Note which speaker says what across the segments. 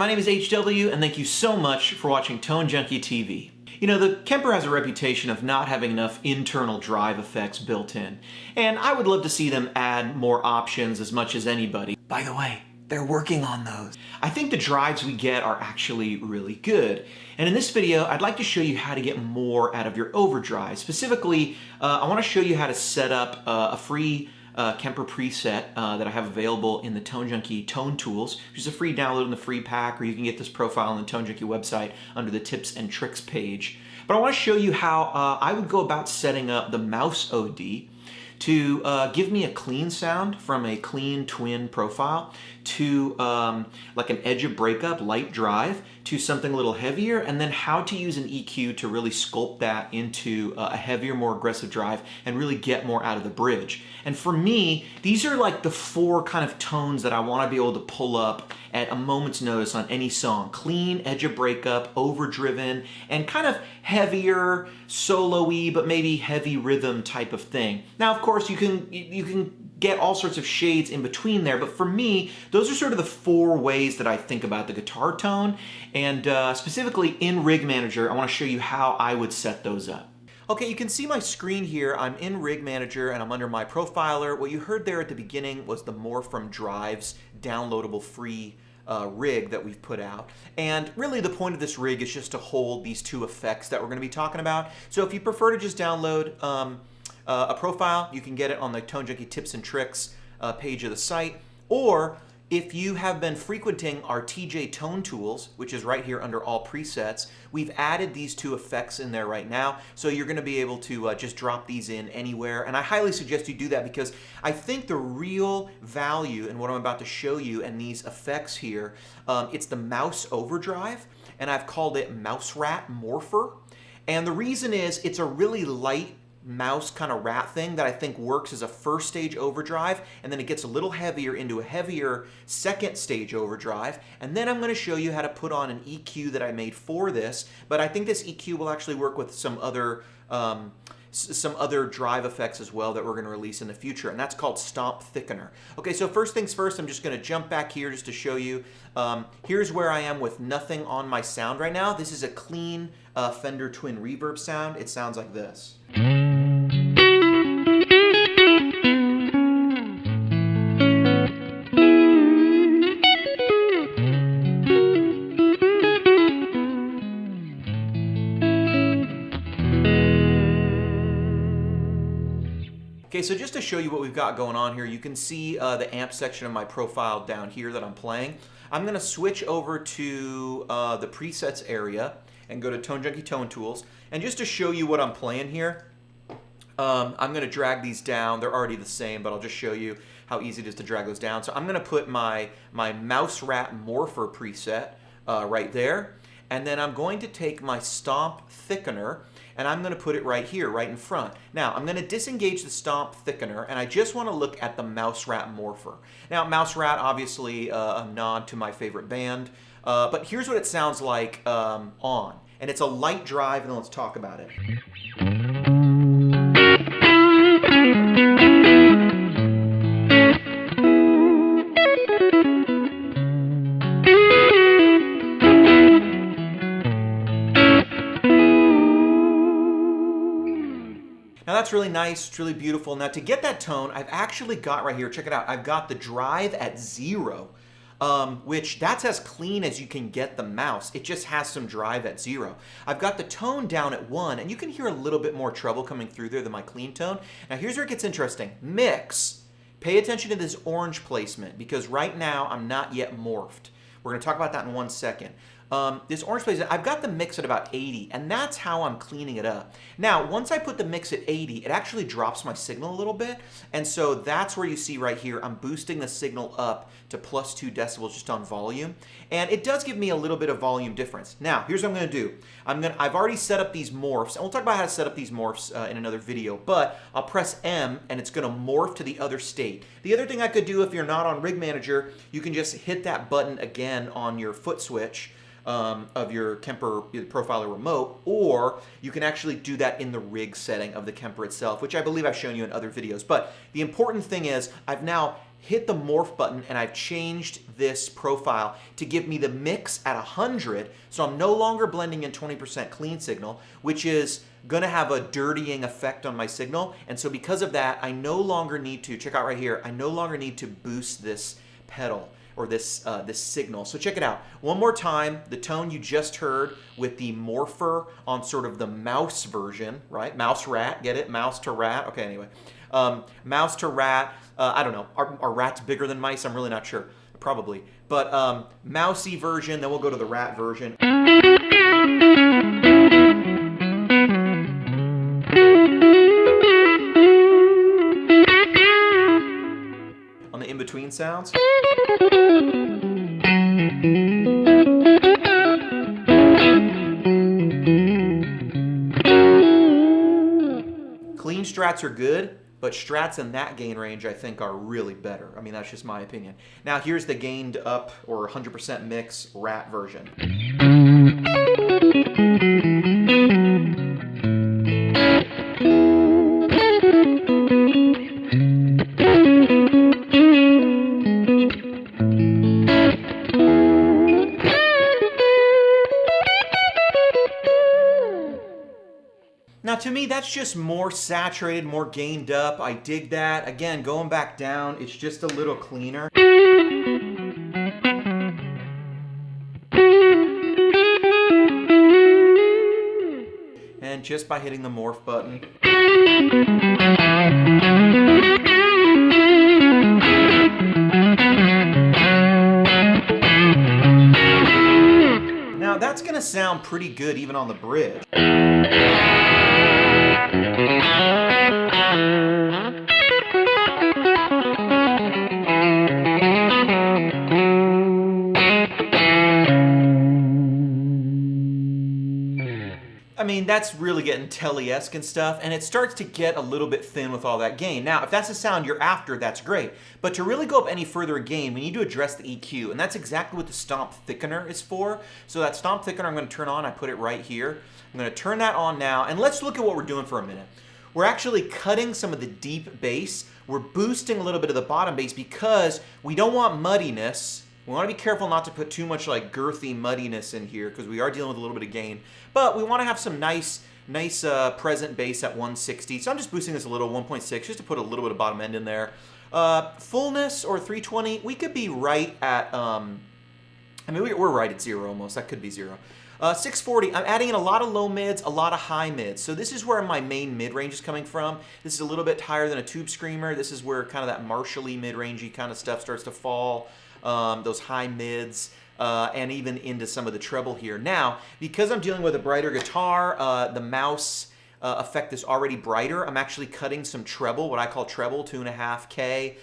Speaker 1: my name is HW, and thank you so much for watching Tone Junkie TV. You know, the Kemper has a reputation of not having enough internal drive effects built in, and I would love to see them add more options as much as anybody. By the way, they're working on those. I think the drives we get are actually really good. And in this video, I'd like to show you how to get more out of your overdrive. Specifically, I want to show you how to set up a free Kemper preset that I have available in the Tone Junkie Tone Tools, which is a free download in the free pack, or you can get this profile on the Tone Junkie website under the Tips and Tricks page. But I want to show you how I would go about setting up the mouse OD to give me a clean sound from a clean twin profile to like an edge of breakup, light drive, to something a little heavier, and then how to use an EQ to really sculpt that into a heavier, more aggressive drive and really get more out of the bridge. And for me, these are like the four kind of tones that I want to be able to pull up at a moment's notice on any song. Clean, edge of breakup, overdriven, and kind of heavier, solo-y, but maybe heavy rhythm type of thing. Now, of course, you can get all sorts of shades in between there, but for me, those are sort of the four ways that I think about the guitar tone, and specifically in Rig Manager, I want to show you how I would set those up. Okay, you can see my screen here. I'm in Rig Manager and I'm under my profiler. What you heard there at the beginning was the Morph from Drives downloadable free rig that we've put out. And really the point of this rig is just to hold these two effects that we're going to be talking about. So if you prefer to just download a profile, you can get it on the Tone Junkie Tips and Tricks page of the site. Or if you have been frequenting our TJ Tone Tools, which is right here under all presets, we've added these two effects in there right now. So you're going to be able to just drop these in anywhere. And I highly suggest you do that because I think the real value in what I'm about to show you and these effects here, it's the mouse overdrive, and I've called it Mouse Rat Morpher. And the reason is it's a really light mouse kind of rat thing that I think works as a first stage overdrive, and then it gets a little heavier into a heavier second stage overdrive, and then I'm going to show you how to put on an EQ that I made for this, but I think this EQ will actually work with some other drive effects as well that we're going to release in the future, and that's called Stomp Thickener. Okay, so first things first, I'm just going to jump back here just to show you. Here's where I am with nothing on my sound right now. This is a clean Fender Twin Reverb sound. It sounds like this. Okay, so just to show you what we've got going on here, you can see the amp section of my profile down here that I'm playing. I'm going to switch over to the presets area and go to Tone Junkie Tone Tools. And just to show you what I'm playing here, I'm going to drag these down. They're already the same, but I'll just show you how easy it is to drag those down. So I'm going to put my Mouse Rat Morpher preset right there. And then I'm going to take my Stomp Thickener, and I'm going to put it right here, right in front. Now, I'm going to disengage the Stomp Thickener, and I just want to look at the Mouse Rat Morpher. Now, Mouse Rat, obviously a nod to my favorite band, but here's what it sounds like on. And it's a light drive, and then let's talk about it. Now that's really nice, it's really beautiful. Now to get that tone, I've actually got right here, check it out, I've got the drive at 0, which that's as clean as you can get the mouse. It just has some drive at 0. I've got the tone down at 1, and you can hear a little bit more treble coming through there than my clean tone. Now here's where it gets interesting. Mix. Pay attention to this orange placement, because right now I'm not yet morphed. We're going to talk about that in 1 second. This orange placement, I've got the mix at about 80, and that's how I'm cleaning it up. Now, once I put the mix at 80, it actually drops my signal a little bit, and so that's where you see right here, I'm boosting the signal up to +2 decibels just on volume, and it does give me a little bit of volume difference. Now, here's what I'm going to do. I've already set up these morphs, and we'll talk about how to set up these morphs in another video, but I'll press M, and it's going to morph to the other state. The other thing I could do if you're not on Rig Manager, you can just hit that button again on your foot switch, of your Kemper Profiler remote, or you can actually do that in the rig setting of the Kemper itself, which I believe I've shown you in other videos. But the important thing is I've now hit the morph button and I've changed this profile to give me the mix at 100, so I'm no longer blending in 20% clean signal, which is gonna have a dirtying effect on my signal. And so because of that, I no longer need to, check out right here, I no longer need to boost this pedal or this signal. So check it out. One more time, the tone you just heard with the morpher on sort of the mouse version, right? Mouse rat, get it? Mouse to rat, okay, anyway. Mouse to rat, I don't know, are rats bigger than mice? I'm really not sure, probably. But mousy version, then we'll go to the rat version. On the in-between sounds. Clean strats are good, but strats in that gain range I think are really better. I mean, that's just my opinion. Now here's the gained up or 100% mix rat version. Now to me, that's just more saturated, more gained up. I dig that. Again, going back down, it's just a little cleaner. And just by hitting the morph button. Now that's gonna sound pretty good even on the bridge. I mean, that's really getting Telly-esque and stuff, and it starts to get a little bit thin with all that gain. Now, if that's the sound you're after, that's great. But to really go up any further in gain, we need to address the EQ, and that's exactly what the stomp thickener is for. So that stomp thickener I'm going to turn on, I put it right here. I'm going to turn that on now, and let's look at what we're doing for a minute. We're actually cutting some of the deep bass. We're boosting a little bit of the bottom bass because we don't want muddiness. We want to be careful not to put too much like girthy muddiness in here because we are dealing with a little bit of gain. But we want to have some nice present bass at 160. So I'm just boosting this a little, 1.6, just to put a little bit of bottom end in there. Fullness or 320, we could be right at, I mean, we're right at 0 almost. That could be 0. 640, I'm adding in a lot of low mids, a lot of high mids. So this is where my main mid-range is coming from. This is a little bit higher than a tube screamer. This is where kind of that Marshall-y mid-rangey kind of stuff starts to fall. Those high mids, and even into some of the treble here. Now, because I'm dealing with a brighter guitar, the mouse effect is already brighter. I'm actually cutting some treble, what I call treble, 2.5K.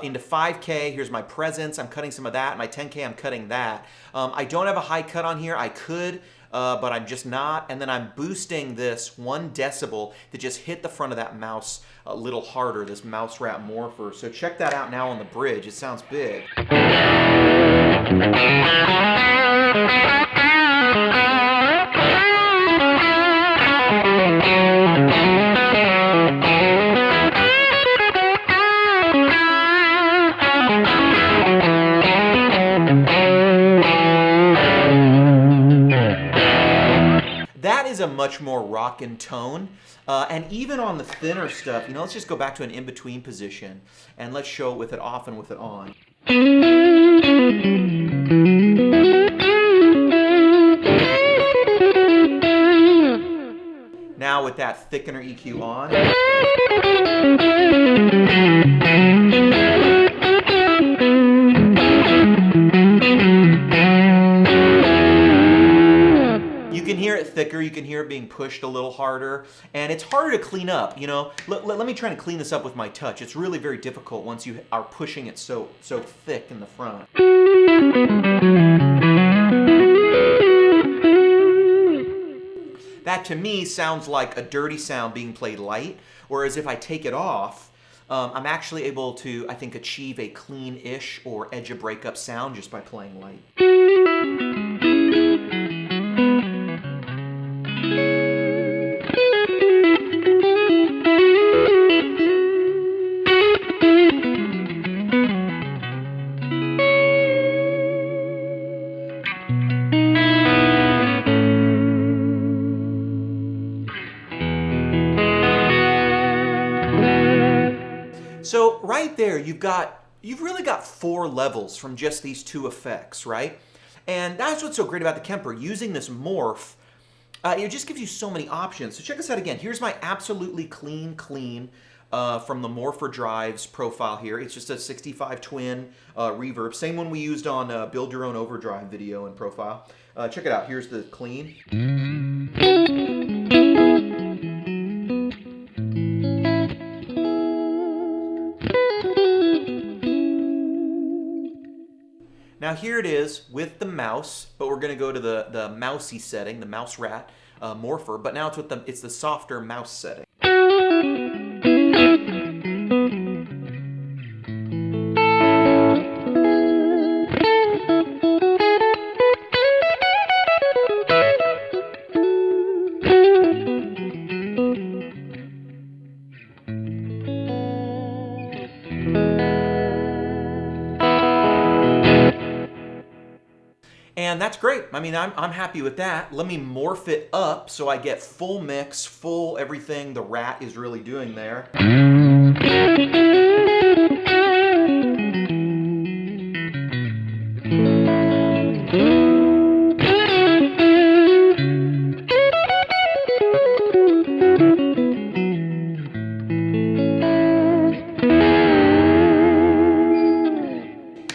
Speaker 1: Into 5K, here's my presence, I'm cutting some of that. My 10K, I'm cutting that. I don't have a high cut on here. I could, but I'm just not. And then I'm boosting this 1 decibel to just hit the front of that mouse a little harder, this mouse rat morpher. So check that out now on the bridge. It sounds big. That is a much more rockin' tone. And even on the thinner stuff, you know, let's just go back to an in-between position and let's show it with it off and with it on. Now with that thickener EQ on. You can hear it thicker, you can hear it being pushed a little harder, and it's harder to clean up, you know. Let me try and clean this up with my touch. It's really very difficult once you are pushing it so thick in the front. That to me sounds like a dirty sound being played light, whereas if I take it off, I'm actually able to, I think, achieve a clean-ish or edge of breakup sound just by playing light. So right there, you've really got 4 levels from just these 2 effects, right? And that's what's so great about the Kemper. Using this morph, it just gives you so many options. So check this out again. Here's my absolutely clean from the Kemper Drives profile here. It's just a 65 twin reverb. Same one we used on Build Your Own Overdrive video and profile. Check it out. Here's the clean. Now here it is with the mouse, but we're going to go to the mousy setting, the mouse rat morpher, but now it's the softer mouse setting. And that's great. I mean, I'm happy with that. Let me morph it up so I get full mix, full everything the rat is really doing there.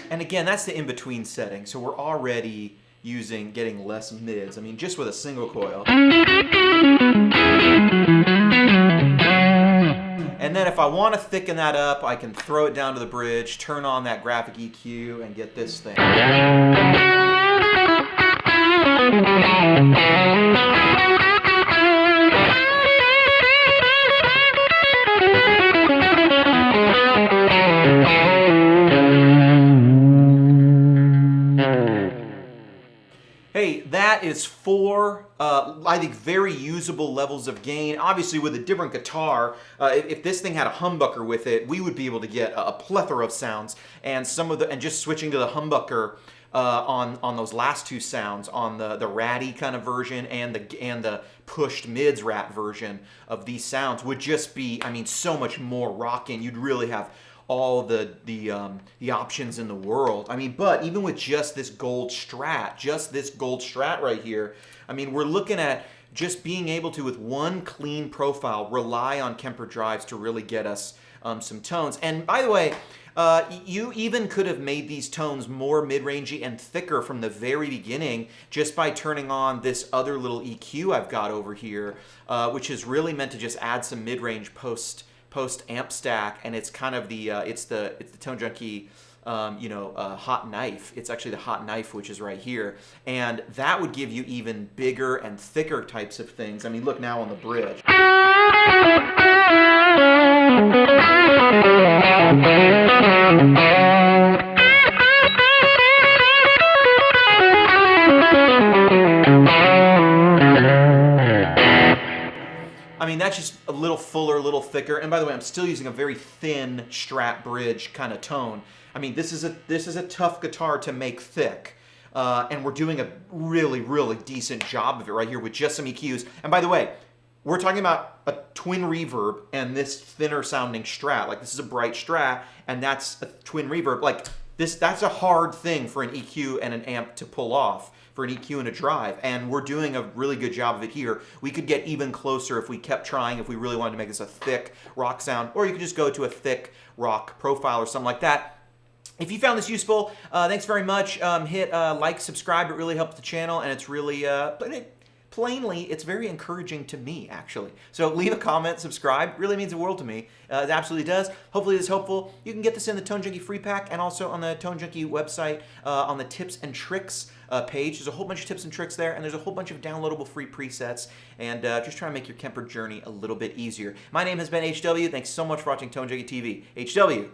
Speaker 1: And again, that's the in-between setting. So we're already getting less mids. I mean, just with a single coil. And then if I want to thicken that up, I can throw it down to the bridge, turn on that graphic EQ, and get this thing. Hey, that is 4, I think, very usable levels of gain. Obviously, with a different guitar, if this thing had a humbucker with it, we would be able to get a plethora of sounds. And just switching to the humbucker on those last 2 sounds, on the ratty kind of version and the pushed mids rat version of these sounds, would just be, I mean, so much more rocking. You'd really have all the options in the world. I mean, but even with just this gold strat right here, I mean, we're looking at just being able to, with one clean profile, rely on Kemper Drives to really get us some tones. And by the way, you even could have made these tones more mid-rangey and thicker from the very beginning just by turning on this other little EQ I've got over here, which is really meant to just add some mid-range post amp stack, and it's kind of the it's the Tone Junkie hot knife. It's actually the hot knife, which is right here, and that would give you even bigger and thicker types of things. I mean, look now on the bridge. I mean, that's just a little fuller, a little thicker. And by the way, I'm still using a very thin Strat bridge kind of tone. I mean, this is a tough guitar to make thick. And we're doing a really, really decent job of it right here with just some EQs. And by the way, we're talking about a twin reverb and this thinner sounding Strat. Like, this is a bright Strat, and that's a twin reverb. Like, that's a hard thing for an EQ and an amp to pull off, for an EQ and a drive, and we're doing a really good job of it here. We could get even closer if we kept trying, if we really wanted to make this a thick rock sound, or you could just go to a thick rock profile or something like that. If you found this useful, thanks very much. Hit like, subscribe. It really helps the channel, and it's really, plainly, it's very encouraging to me, actually. So leave a comment, subscribe. It really means the world to me. It absolutely does. Hopefully this is helpful. You can get this in the Tone Junkie free pack and also on the Tone Junkie website on the tips and tricks page. There's a whole bunch of tips and tricks there, and there's a whole bunch of downloadable free presets, and just trying to make your Kemper journey a little bit easier. My name has been HW. Thanks so much for watching Tone Junkie TV. HW.